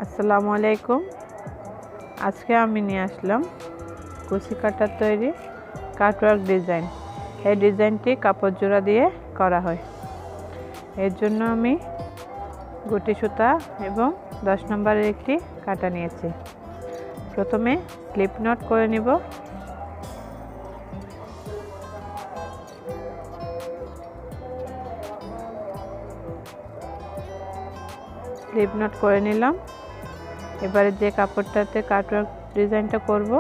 আসসালামু আলাইকুম। আজকে আমি নিয়ে আসলাম কুচি কাটার তৈরি কাটওয়ার্ক ডিজাইন। এই ডিজাইনটি কাপড় জোড়া দিয়ে করা হয়। এর জন্য আমি গুটি সুতা এবং 10 নম্বরের একটি কাটা নিয়েছি। প্রথমে স্লিপ নট করে নিব। স্লিপ নট করে নিলাম। এবারে যে কাপড়টাতে কাটওয়ার্ক ডিজাইনটা করব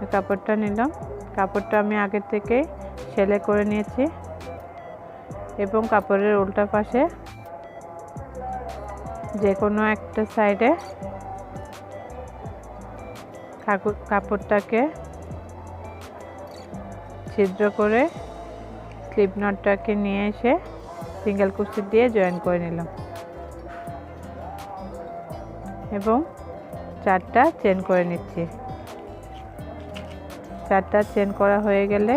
এই কাপড়টা নিলাম। কাপড়টা আমি আগে থেকে সেলাই করে নিয়েছি এবং কাপড়ের উল্টা পাশে যে কোনো একটা সাইডে কাপড়টাকে ছিদ্র করে স্লিপ নটটাকে নিয়ে এসে সিঙ্গেল কুচি দিয়ে জয়েন করে নিলাম এবং 4টা চেন করে নিচ্ছি। 4টা চেন করা হয়ে গেলে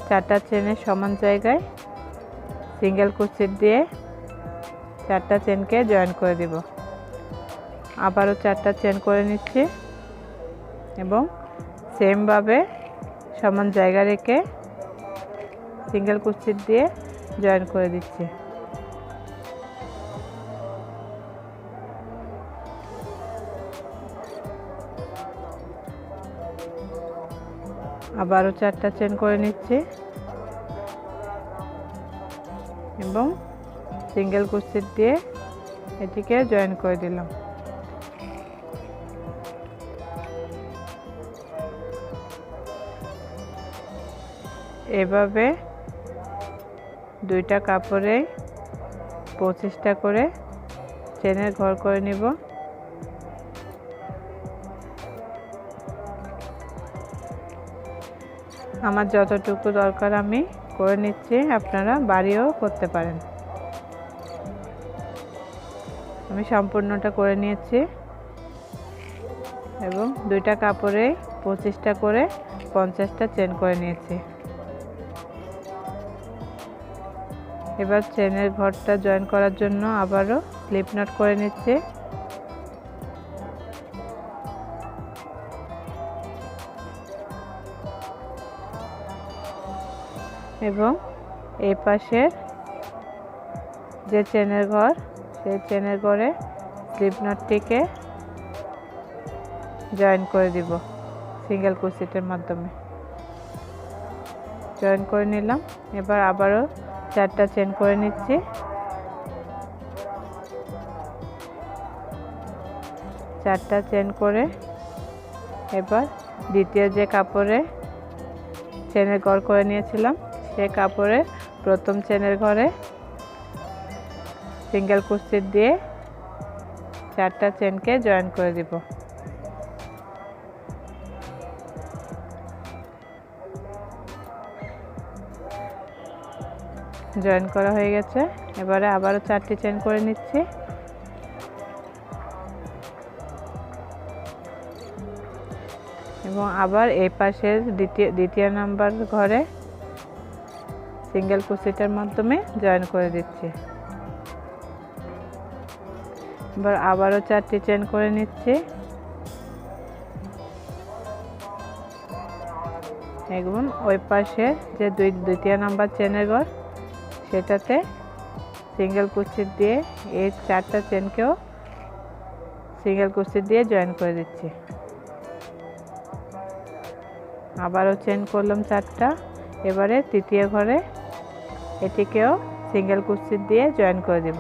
4টা চেনের সমান জায়গায় সিঙ্গেল কুচি দিয়ে 4টা চেনকে জয়েন করে দিব। আবারও 4টা চেন করে নিচ্ছি এবং সেমভাবে সমান জায়গা রেখে সিঙ্গেল কুচি দিয়ে জয়েন করে দিচ্ছি। আবারও 4টা চেন করে নিচ্ছি এবং সিঙ্গেল কুচি দিয়ে এটিকে জয়েন করে দিলাম। এভাবে দুইটা কাপড়ে 25টা করে চেনের ঘর করে নিব। আমার যতটুকু দরকার আমি করে নিচ্ছি, আপনারা বাড়িও করতে পারেন। আমি সম্পূর্ণটা করে নিয়েছি এবং দুইটা কাপড়ে 25টা করে 50টা চেন করে নিয়েছি। এবার চেনের ঘরটা জয়েন করার জন্য আবারও স্লিপ নট করে নিচ্ছি। এবং এই পাশের যে চেনের ঘর সেই চেনের ঘরে স্লিপ নটটিকে জয়েন করে দিব সিঙ্গেল কুচিটার মাধ্যমে। জয়েন করে নিলাম। এবার আবারও 4টা চেন করে নিচ্ছি। চারটা চেন করে এবার দ্বিতীয় যে কাপড়ে চেনের ঘর করে নিয়েছিলাম সেই কাপড়ে প্রথম চেনের ঘরে সিঙ্গেল কুচি দিয়ে 4টা চেনকে জয়েন করে দিব। জয়েন করা হয়ে গেছে। এবারে আবারও 4টি চেন করে নিচ্ছি এবং আবার এই পাশের দ্বিতীয় নাম্বার ঘরে সিঙ্গেল কুচিটার মাধ্যমে জয়েন করে দিচ্ছি। এবার আবারও 4টি চেন করে নিচ্ছি এবং ওই পাশে যে দ্বিতীয় নাম্বার চেনের ঘর সেটাতে সিঙ্গেল কুচি দিয়ে এই 4টা চেনকেও সিঙ্গেল কুচি দিয়ে জয়েন করে দিচ্ছি। আবারও চেন করলাম 4টা। এবারে তৃতীয় ঘরে এটিকেও সিঙ্গেল কুচি দিয়ে জয়েন করে দেব।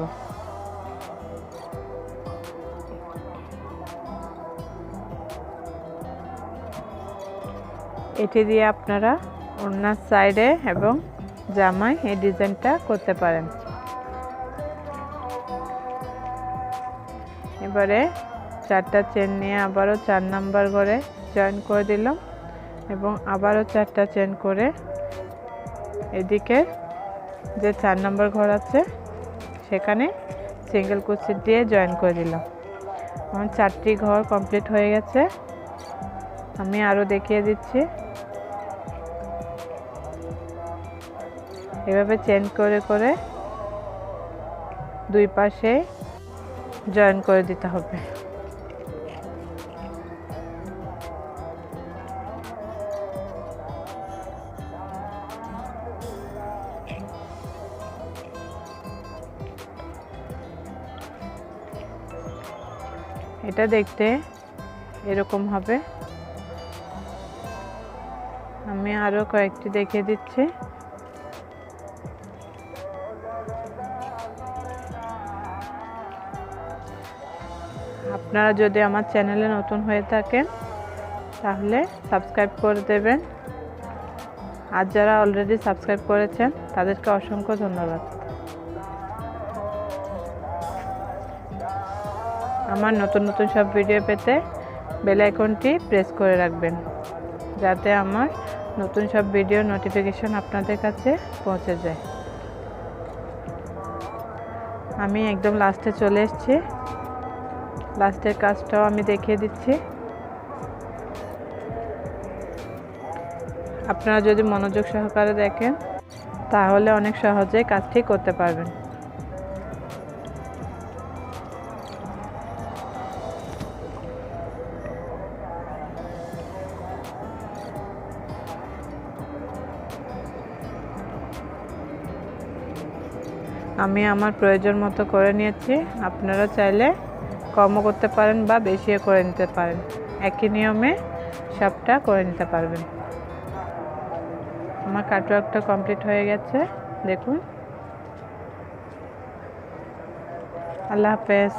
এটি দিয়ে আপনারা ওড়নার সাইডে এবং জামায় এই ডিজাইনটা করতে পারেন। এবারে 4টা চেন নিয়ে আবারও 4 নাম্বার ঘরে জয়েন করে দিলাম এবং আবারও 4টা চেন করে এদিকে যে 4 নাম্বার ঘর আছে সেখানে সিঙ্গেল কুচি দিয়ে জয়েন করে দিলাম। আমার 4টি ঘর কমপ্লিট হয়ে গেছে। আমি আরও দেখিয়ে দিচ্ছি। এভাবে চেন করে করে দুই পাশে জয়েন করে দিতে হবে। এটা দেখতে এরকম হবে। আমি আরো কয়েকটি দেখিয়ে দিচ্ছি। আপনারা যদি আমার চ্যানেলে নতুন হয়ে থাকেন তাহলে সাবস্ক্রাইব করে দেবেন, আর যারা অলরেডি সাবস্ক্রাইব করেছেন তাদেরকে অসংখ্য ধন্যবাদ। আমার নতুন নতুন সব ভিডিও পেতে বেল আইকনটি প্রেস করে রাখবেন, যাতে আমার নতুন সব ভিডিও নোটিফিকেশন আপনাদের কাছে পৌঁছে যায়। আমি একদম লাস্টে চলে এসেছি, লাস্টের কাজটাও আমি দেখিয়ে দিচ্ছি। আপনারা যদি মনোযোগ সহকারে দেখেন তাহলে অনেক সহজেই কাজটি করতে পারবেন। আমি আমার প্রয়োজন মতো করে নিয়েছি। আপনারা চাইলে কমও করতে পারেন বা বেশিও করে নিতে পারেন, একই নিয়মে সবটা করে নিতে পারবেন। আমার কাটওয়ার্কটা কমপ্লিট হয়ে গেছে, দেখুন। আল্লাহ হাফেজ।